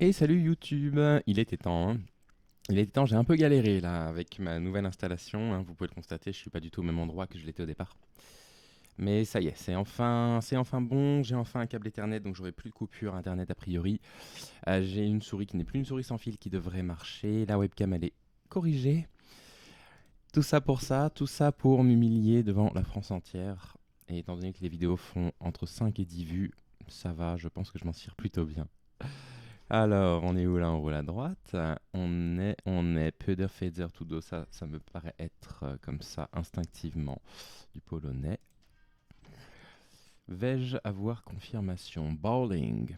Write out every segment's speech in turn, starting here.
Et salut YouTube, il était temps, hein. Il était temps, j'ai un peu galéré là avec ma nouvelle installation, hein. Vous pouvez le constater, je suis pas du tout au même endroit que je l'étais au départ. Mais ça y est, c'est enfin bon, j'ai enfin un câble Ethernet, donc j'aurai plus de coupure Internet a priori. J'ai une souris qui n'est plus une souris sans fil qui devrait marcher, la webcam elle est corrigée. Tout ça pour m'humilier devant la France entière. Et étant donné que les vidéos font entre 5 et 10 vues, ça va, je pense que je m'en tire plutôt bien. Alors, on est où là? On roule à droite. On est Pöderfeder Tudo. Ça me paraît être comme ça instinctivement du polonais. Vais-je avoir confirmation? Bowling.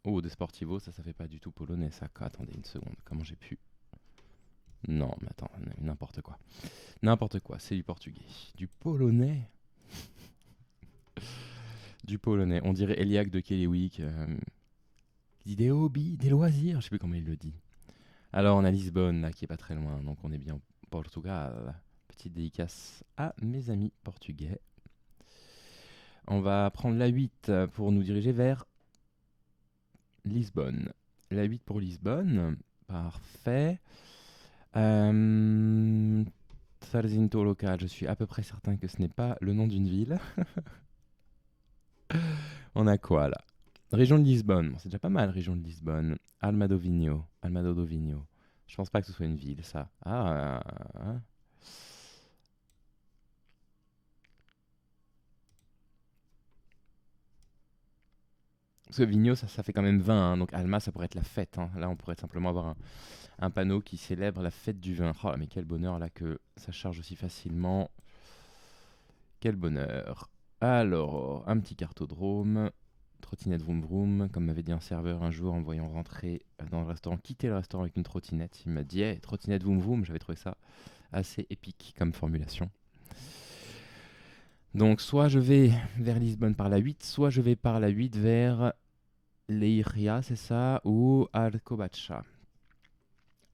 Oh, de Sportivo, ça fait pas du tout polonais ça. Attendez une seconde, comment j'ai pu? Non, mais attends, n'importe quoi. N'importe quoi, c'est du portugais. Du polonais? Du polonais. On dirait Eliak de Kellywick. Qui dit des hobbies, des loisirs, je sais plus comment il le dit. Alors, on a Lisbonne, là, qui est pas très loin, donc on est bien au Portugal. Petite dédicace à mes amis portugais. On va prendre la 8 pour nous diriger vers Lisbonne. La 8 pour Lisbonne, parfait. Tarzinto local, je suis à peu près certain que ce n'est pas le nom d'une ville. On a quoi là? Région de Lisbonne, bon, c'est déjà pas mal, région de Lisbonne. Almada Vinho, Almada do Vinho. Je pense pas que ce soit une ville, ça. Parce que Vigno, ça fait quand même 20, hein, donc Alma, ça pourrait être la fête, hein. Là, on pourrait simplement avoir un panneau qui célèbre la fête du vin. Oh, mais quel bonheur là que ça charge aussi facilement. Quel bonheur. Alors, un petit cartodrome, trottinette vroom vroom, comme m'avait dit un serveur un jour en me voyant rentrer dans le restaurant, quitter le restaurant avec une trottinette. Il m'a dit hey, trottinette vroom vroom, j'avais trouvé ça assez épique comme formulation. Donc, soit je vais vers Lisbonne par la 8, soit je vais par la 8 vers Leiria, c'est ça, ou Alcobaça.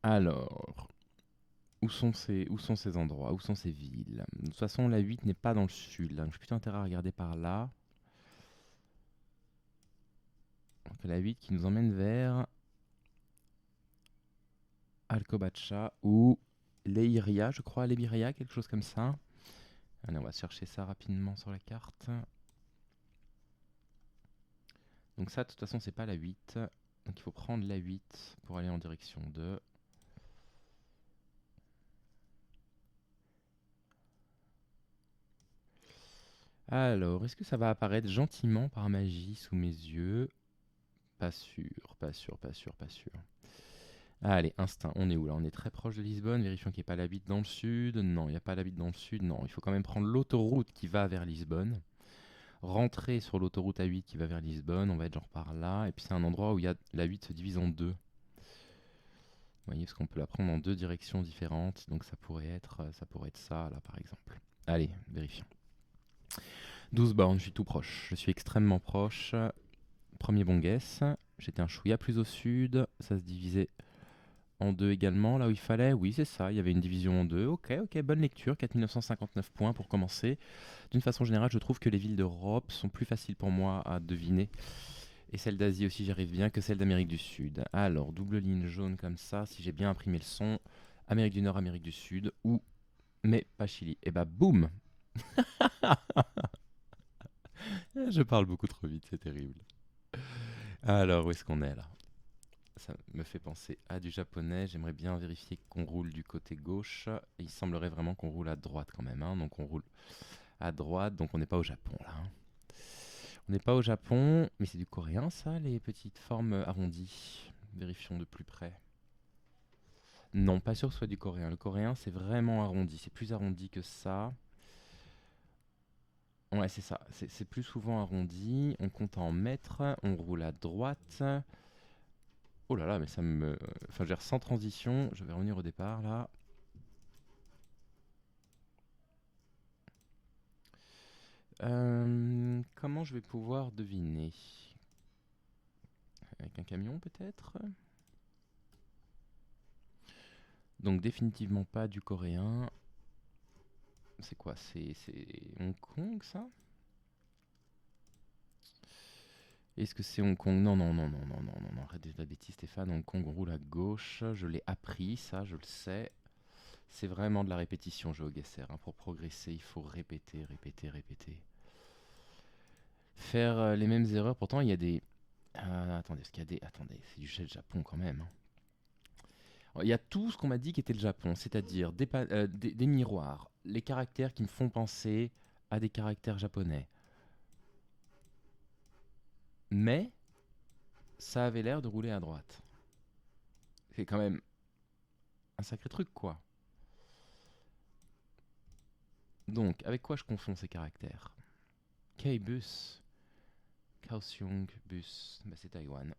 Alors, où sont ces endroits? Où sont ces villes? De toute façon, la 8 n'est pas dans le sud, là, donc j'ai plutôt intérêt à regarder par là. Donc la 8 qui nous emmène vers Alcobaça ou Leiria, je crois, Leiria, quelque chose comme ça. Allez, on va chercher ça rapidement sur la carte. Donc ça, de toute façon, c'est pas la 8. Donc il faut prendre la 8 pour aller en direction de... Alors, est-ce que ça va apparaître gentiment par magie sous mes yeux? Pas sûr, pas sûr, pas sûr, pas sûr. Allez, instinct, on est où là? On est très proche de Lisbonne, vérifions qu'il n'y ait pas la bite dans le sud. Non, il n'y a pas la bite dans le sud, non. Il faut quand même prendre l'autoroute qui va vers Lisbonne. Rentrer sur l'autoroute A8 qui va vers Lisbonne, on va être genre par là. Et puis c'est un endroit où il y a la 8 se divise en deux. Vous voyez, parce qu'on peut la prendre en deux directions différentes. Donc ça pourrait être ça là par exemple. Allez, vérifions. 12 bornes, je suis tout proche. Je suis extrêmement proche. Premier bon guess. J'étais un chouïa plus au sud. Ça se divisait en deux également, là où il fallait. Oui, c'est ça, il y avait une division en deux. Ok, ok, bonne lecture. 4959 points pour commencer. D'une façon générale, je trouve que les villes d'Europe sont plus faciles pour moi à deviner. Et celles d'Asie aussi, j'y arrive bien que celles d'Amérique du Sud. Alors, double ligne jaune comme ça, si j'ai bien imprimé le son. Amérique du Nord, Amérique du Sud, ou... Mais pas Chili. Et bah, boum. Je parle beaucoup trop vite, c'est terrible. Alors, où est-ce qu'on est là? Ça me fait penser à du japonais. J'aimerais bien vérifier qu'on roule du côté gauche. Et il semblerait vraiment qu'on roule à droite quand même, hein. Donc on roule à droite, donc on n'est pas au Japon là, hein. On n'est pas au Japon, mais c'est du coréen ça, les petites formes arrondies. Vérifions de plus près. Non, pas sûr que ce soit du coréen. Le coréen c'est vraiment arrondi, c'est plus arrondi que ça. Ouais, c'est ça, c'est plus souvent arrondi. On compte en mètres, on roule à droite. Oh là là, mais ça me... Enfin, je veux dire, sans transition, je vais revenir au départ là. Comment je vais pouvoir deviner? Avec un camion peut-être? Donc définitivement pas du coréen. C'est quoi? C'est Hong Kong ça? Est-ce que c'est Hong Kong? Non, non, non, non, non, non, non, non, arrête de dire de la bêtise Stéphane. Hong Kong, on roule à gauche. Je l'ai appris, ça, je le sais. C'est vraiment de la répétition, GeoGuessr, hein. Pour progresser, il faut répéter, répéter, répéter. Faire les mêmes erreurs, pourtant il y a des... attendez, parce qu'il y a des... Attendez, c'est du Japon quand même, hein. Il y a tout ce qu'on m'a dit qui était le Japon, c'est-à-dire des miroirs, les caractères qui me font penser à des caractères japonais. Mais ça avait l'air de rouler à droite. C'est quand même un sacré truc, quoi. Donc, avec quoi je confonds ces caractères? K-bus, Kaohsiung bus, bah, c'est Taïwan.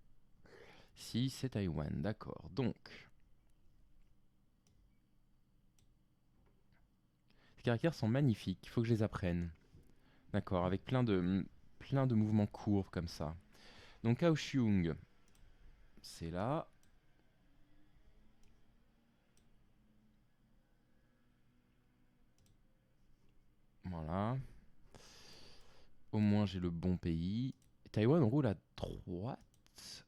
Si, c'est Taïwan, d'accord. Donc, ces caractères sont magnifiques, il faut que je les apprenne. D'accord, avec plein de mouvements courbes comme ça. Donc, Kaohsiung, c'est là. Voilà. Au moins, j'ai le bon pays. Taïwan roule à droite.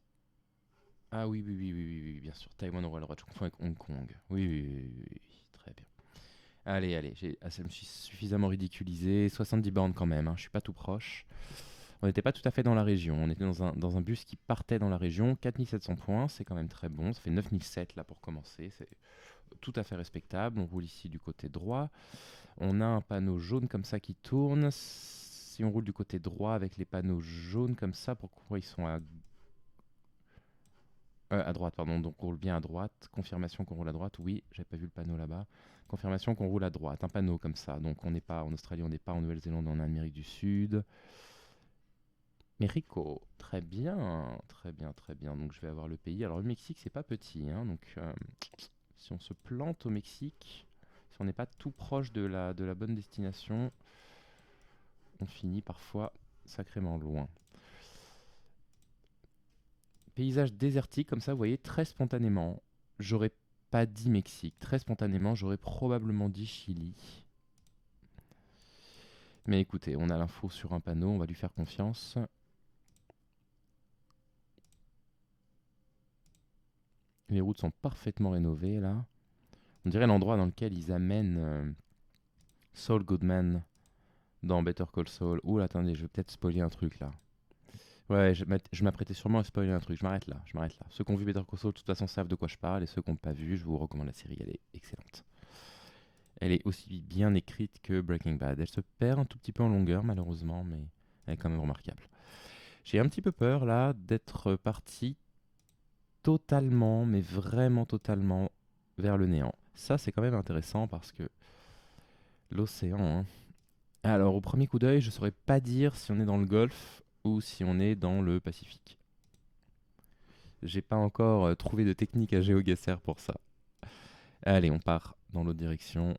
Ah oui, oui, oui, oui, oui, oui, bien sûr. Taïwan roule à droite. Je confonds avec Hong Kong. Oui, oui, oui, oui, oui, très bien. Allez, allez, ça me suis suffisamment ridiculisé. 70 bornes quand même, hein, je suis pas tout proche. On n'était pas tout à fait dans la région. On était dans un bus qui partait dans la région. 4700 points, c'est quand même très bon. Ça fait 9007 là pour commencer. C'est tout à fait respectable. On roule ici du côté droit. On a un panneau jaune comme ça qui tourne. Si on roule du côté droit avec les panneaux jaunes comme ça, pourquoi ils sont à droite, pardon, donc on roule bien à droite. Confirmation qu'on roule à droite, oui, j'avais pas vu le panneau là-bas. Confirmation qu'on roule à droite, un panneau comme ça. Donc on n'est pas en Australie, on n'est pas en Nouvelle-Zélande, on est en Amérique du Sud. Mexico, très bien, très bien, très bien. Donc je vais avoir le pays. Alors le Mexique, c'est pas petit, hein, donc si on se plante au Mexique, si on n'est pas tout proche de la bonne destination, on finit parfois sacrément loin. Paysage désertique comme ça, vous voyez, très spontanément. J'aurais pas dit Mexique. Très spontanément, j'aurais probablement dit Chili. Mais écoutez, on a l'info sur un panneau, on va lui faire confiance. Les routes sont parfaitement rénovées là. On dirait l'endroit dans lequel ils amènent Saul Goodman dans Better Call Saul. Ouh, attendez, je vais peut-être spoiler un truc là. Ouais, je m'apprêtais sûrement à spoiler un truc. Je m'arrête là, je m'arrête là. Ceux qui ont vu Better Call Saul, de toute façon, savent de quoi je parle. Et ceux qui n'ont pas vu, je vous recommande la série, elle est excellente. Elle est aussi bien écrite que Breaking Bad. Elle se perd un tout petit peu en longueur, malheureusement, mais elle est quand même remarquable. J'ai un petit peu peur, là, d'être parti totalement, mais vraiment totalement, vers le néant. Ça, c'est quand même intéressant parce que l'océan, hein. Alors, au premier coup d'œil, je saurais pas dire si on est dans le Golfe ou si on est dans le Pacifique. J'ai pas encore trouvé de technique à GeoGuessr pour ça. Allez, on part dans l'autre direction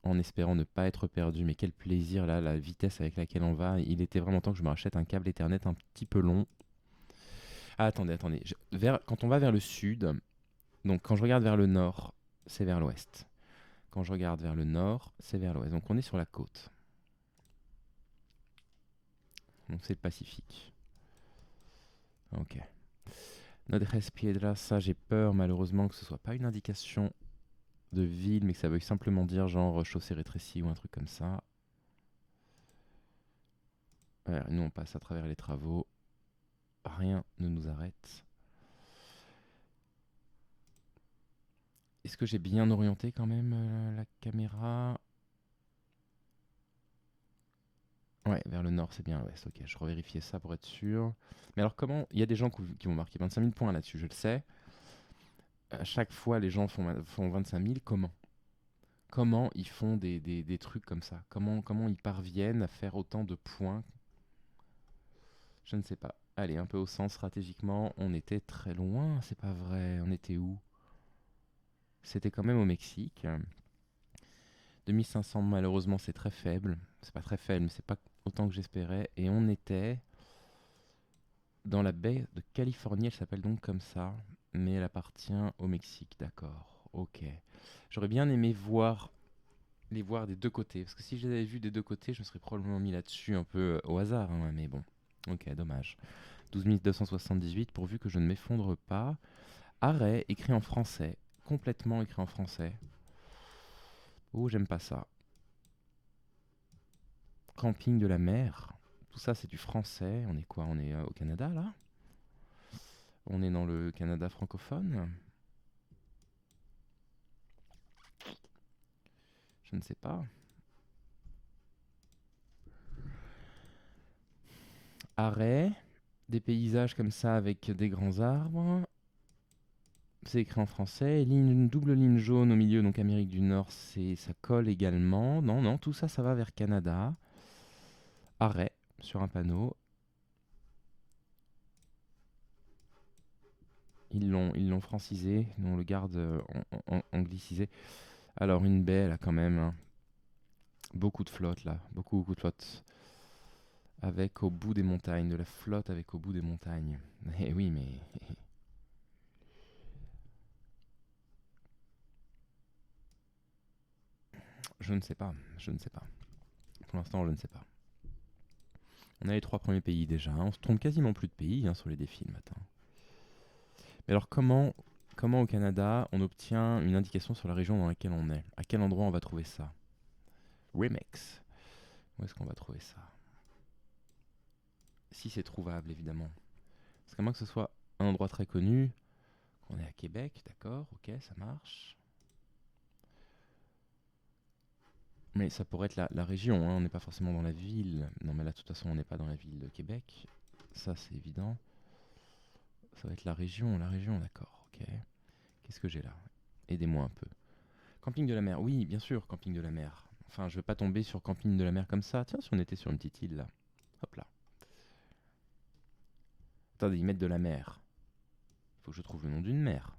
en espérant ne pas être perdu. Mais quel plaisir là, la vitesse avec laquelle on va. Il était vraiment temps que je me rachète un câble Ethernet un petit peu long. Ah, attendez, attendez. Quand on va vers le sud, donc quand je regarde vers le nord, c'est vers l'ouest. Quand je regarde vers le nord, c'est vers l'ouest. Donc on est sur la côte. Donc c'est le Pacifique. Ok. Nodres Piedras, ça j'ai peur malheureusement que ce soit pas une indication de ville, mais que ça veuille simplement dire genre chaussée rétrécie ou un truc comme ça. Ouais, nous on passe à travers les travaux. Rien ne nous arrête. Est-ce que j'ai bien orienté quand même la caméra? Ouais, vers le nord, c'est bien l'ouest. Ok, je revérifiais ça pour être sûr. Mais alors comment... Il y a des gens qui vont marquer 25 000 points là-dessus, je le sais. À chaque fois, les gens font 25 000. Comment? Comment ils font des trucs comme ça? Comment ils parviennent à faire autant de points? Je ne sais pas. Allez, un peu au centre stratégiquement. On était très loin, c'est pas vrai. On était où? C'était quand même au Mexique. 2500 malheureusement c'est très faible. C'est pas très faible, mais c'est pas autant que j'espérais. Et on était dans la baie de Californie, elle s'appelle donc comme ça. Mais elle appartient au Mexique, d'accord. Ok. J'aurais bien aimé les voir des deux côtés. Parce que si je les avais vus des deux côtés, je me serais probablement mis là-dessus un peu au hasard, hein, mais bon. Ok, dommage. 12 278, pourvu que je ne m'effondre pas. Arrêt, écrit en français. Complètement écrit en français. Oh, j'aime pas ça. Camping de la mer. Tout ça, c'est du français. On est quoi? On est au Canada, là? On est dans le Canada francophone? Je ne sais pas. Arrêt. Des paysages comme ça avec des grands arbres. C'est écrit en français. Une double ligne jaune au milieu, donc Amérique du Nord, ça colle également. Non, non, tout ça, ça va vers Canada. Arrêt sur un panneau. Ils l'ont francisé, nous on le garde anglicisé. Alors une baie là quand même, hein. Beaucoup de flotte là, beaucoup de flotte. Avec au bout des montagnes, de la flotte avec au bout des montagnes. Eh oui, mais je ne sais pas, je ne sais pas. Pour l'instant, je ne sais pas. On a les 3 premiers pays déjà, hein. On se trompe quasiment plus de pays, hein, sur les défis le matin. Mais alors comment au Canada on obtient une indication sur la région dans laquelle on est? À quel endroit on va trouver ça? Remix. Où est-ce qu'on va trouver ça? Si c'est trouvable, évidemment. Parce qu'à moins que ce soit un endroit très connu, qu'on est à Québec, d'accord, ok, ça marche. Mais ça pourrait être la région, hein, on n'est pas forcément dans la ville. Non, mais là, de toute façon, on n'est pas dans la ville de Québec. Ça, c'est évident. Ça va être la région, d'accord, ok. Qu'est-ce que j'ai là? Aidez-moi un peu. Camping de la mer, oui, bien sûr, camping de la mer. Enfin, je veux pas tomber sur camping de la mer comme ça. Tiens, si on était sur une petite île, là. Hop là. Attendez, ils mettent de la mer. Faut que je trouve le nom d'une mer.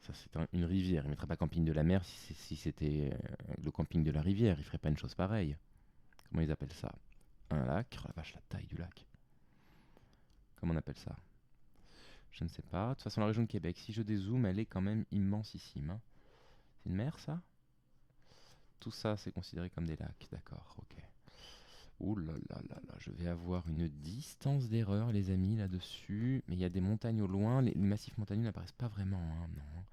Ça, c'est une rivière. Ils ne mettraient pas camping de la mer si c'était le camping de la rivière. Ils feraient pas une chose pareille. Comment ils appellent ça? Un lac? Oh la vache, la taille du lac. Comment on appelle ça? Je ne sais pas. De toute façon, la région de Québec, si je dézoome, elle est quand même immensissime, hein. C'est une mer, ça? Tout ça, c'est considéré comme des lacs. D'accord, ok. Ouh là là là là, je vais avoir une distance d'erreur, les amis, là-dessus. Mais il y a des montagnes au loin. Les massifs montagneux n'apparaissent pas vraiment, hein, non.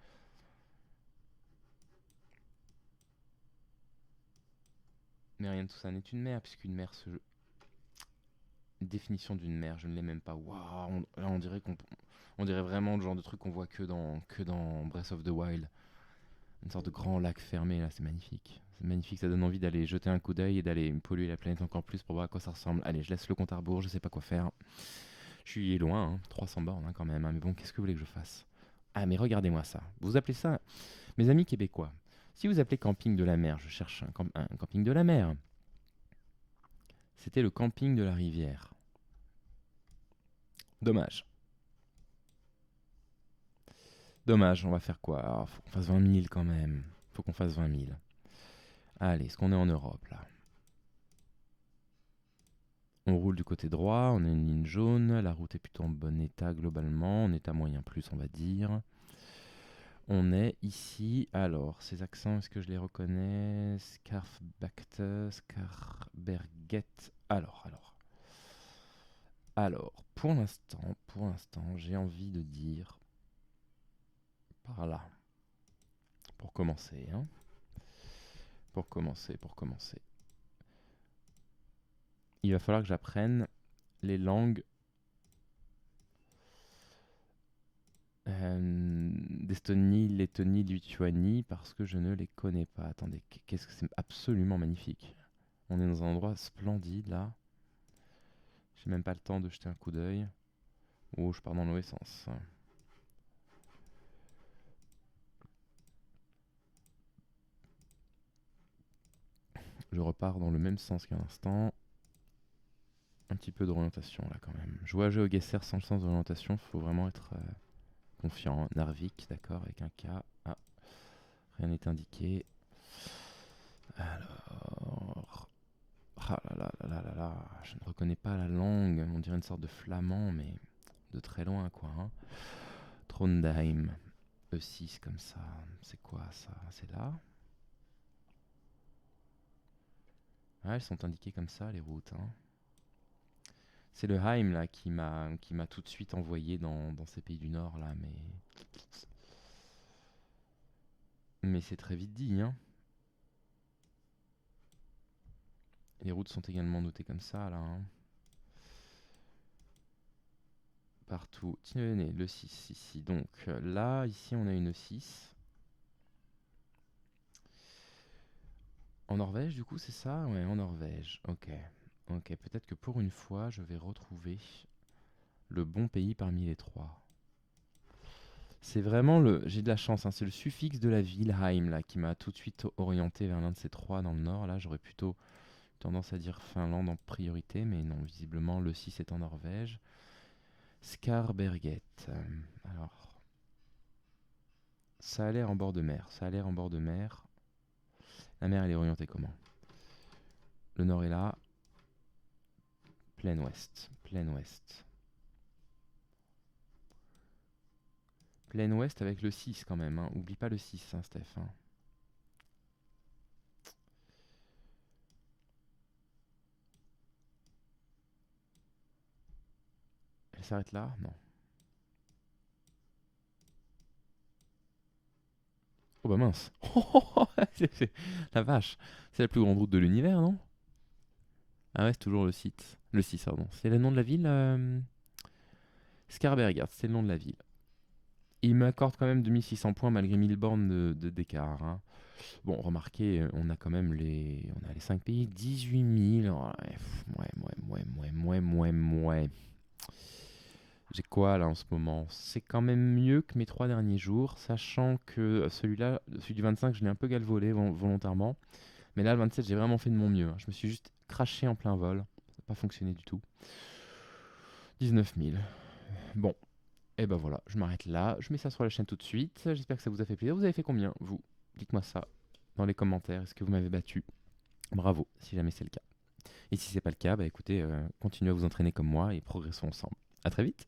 Mais rien de tout ça n'est une mer, puisqu'une mer se... Définition d'une mer, je ne l'ai même pas. Waouh, là on dirait vraiment le genre de truc qu'on voit que dans Breath of the Wild. Une sorte de grand lac fermé, là, c'est magnifique. C'est magnifique, ça donne envie d'aller jeter un coup d'œil et d'aller polluer la planète encore plus pour voir à quoi ça ressemble. Allez, je laisse le compte à rebours, je sais pas quoi faire. Je suis loin, hein, 300 bornes, hein, quand même, hein, mais bon, qu'est-ce que vous voulez que je fasse? Ah, mais regardez-moi ça. Vous appelez ça, mes amis québécois, si vous appelez camping de la mer, je cherche un camping de la mer. C'était le camping de la rivière. Dommage. Dommage, on va faire quoi? Alors, faut qu'on fasse 20 000 quand même. Faut qu'on fasse 20 000. Allez, est-ce qu'on est en Europe là? On roule du côté droit, on a une ligne jaune, la route est plutôt en bon état globalement, en état moyen plus on va dire. On est ici, alors ces accents, est-ce que je les reconnais? Scarfbacte, Scarberget. Alors, pour l'instant, j'ai envie de dire par là, pour commencer, hein. Pour commencer. Il va falloir que j'apprenne les langues d'Estonie, Lettonie, Lituanie, parce que je ne les connais pas. Attendez, qu'est-ce que c'est absolument magnifique. On est dans un endroit splendide là. J'ai même pas le temps de jeter un coup d'œil. Oh, je pars dans le mauvais sens. Je repars dans le même sens qu'à l'instant. Un petit peu d'orientation là quand même. Jouer à GeoGuessr sans le sens d'orientation, faut vraiment être confiant. Narvik, d'accord, avec un K. Ah, rien n'est indiqué. Alors. Ah là là là là là là, je ne reconnais pas la langue. On dirait une sorte de flamand, mais de très loin quoi, hein. Trondheim. E6 comme ça. C'est quoi ça? C'est là? Ah, elles sont indiquées comme ça les routes, hein. C'est le Heim là qui m'a tout de suite envoyé dans ces pays du Nord là, mais c'est très vite dit, hein. Les routes sont également notées comme ça là, hein. Partout. Tenez, le 6 ici. Donc là, ici on a une 6. En Norvège, du coup, c'est ça? Ouais, en Norvège. Ok. Ok, peut-être que pour une fois, je vais retrouver le bon pays parmi les trois. C'est vraiment le. J'ai de la chance, hein, c'est le suffixe de la ville, Heim, là, qui m'a tout de suite orienté vers l'un de ces trois dans le nord. Là, j'aurais plutôt tendance à dire Finlande en priorité, mais non, visiblement, le 6 est en Norvège. Skarberget. Alors, ça a l'air en bord de mer. Ça a l'air en bord de mer. La mer, elle est orientée comment? Le nord est là. Plein ouest. Plein ouest. Plein ouest avec le 6 quand même, hein. Oublie pas le 6, hein, Steph, hein. Elle s'arrête là? Non. Oh bah mince. La vache. C'est la plus grande route de l'univers, non? Ah ouais, c'est toujours le site. Le 6, pardon. C'est le nom de la ville Skarbergard, c'est le nom de la ville. Il m'accorde quand même 2600 points malgré 1000 bornes d'écart, hein. Bon, remarquez, on a les 5 pays, 18 000. Ouais. J'ai quoi là en ce moment? C'est quand même mieux que mes 3 derniers jours, sachant que celui-là, celui du 25, je l'ai un peu galvolé volontairement. Mais là, le 27, j'ai vraiment fait de mon mieux, hein. Je me suis juste craché en plein vol. Ça n'a pas fonctionné du tout. 19 000. Bon, et ben voilà, je m'arrête là. Je mets ça sur la chaîne tout de suite. J'espère que ça vous a fait plaisir. Vous avez fait combien, vous? Dites-moi ça dans les commentaires. Est-ce que vous m'avez battu? Bravo, si jamais c'est le cas. Et si c'est pas le cas, bah écoutez, continuez à vous entraîner comme moi et progressons ensemble. À très vite.